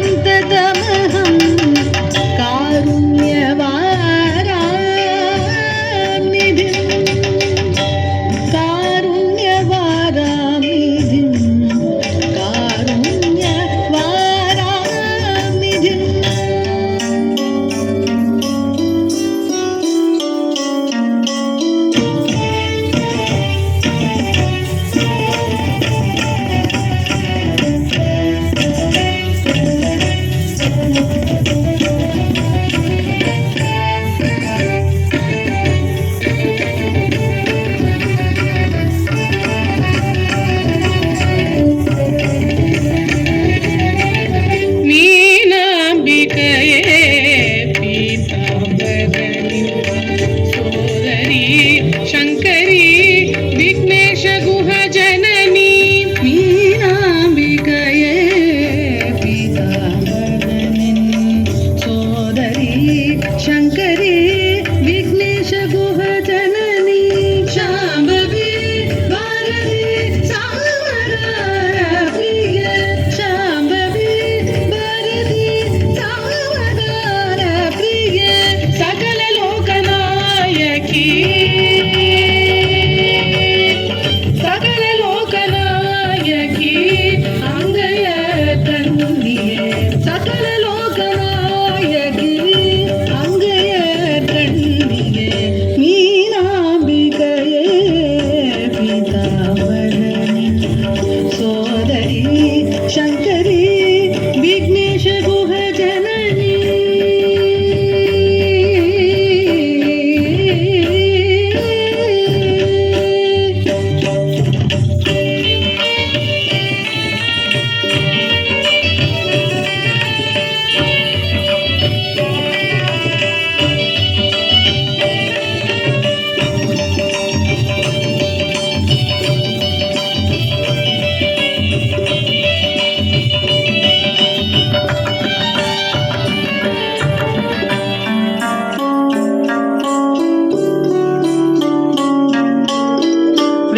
सन्ततमहं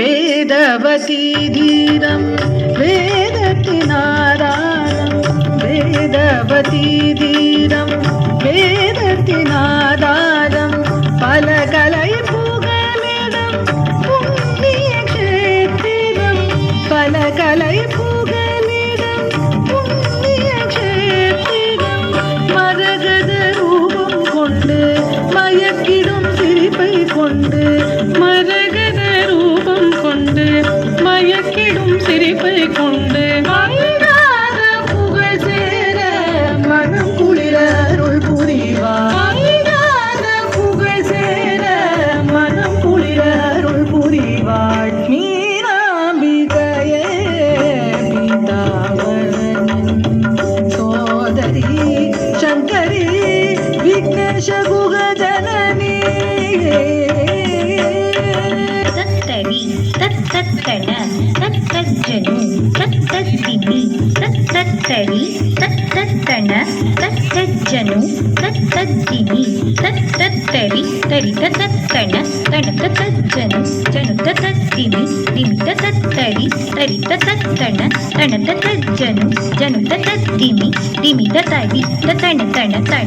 वेदवती धीरं वेदतिनादानं वेदवती धीरं वेदतिनादानं फलकलै पुगलिदं पुण्यक्षेत्रं फलकलै पुगलिदं पुण्यक्षेत्रं मरगद रूपं कोण्डु मयक्किडुम सिरिपै कोण्डु मरगद रूपं கொண்டு மயக்கிடும் சிரிப்பை கொண்டு மங்காத புகழ் சேர மனம் குளிர அருள் புரிவார் மங்காத புகழ் சேர மனம் குளிர அருள் புரிவாள் மீனாம்பிகையே பீதாவரனின் சோதரி சங்கரி விக்னேஷ குக ஜனனி तत्तत्तण तत्तज्जनु तत्तद्दिमि तत्तत्तरि तत्तत्तण तत्तज्जनु तत्तद्दिमि तत्तत्तरि तरि तत्तत्तण तणतत्तज्जनु जनु तत्तद्दिमि दिमि तत्तत्तरि तरि तत्तत्तण तणतत्तज्जनु जनु तत्तद्दिमि दिमि तत्तरि तत्तण तण तण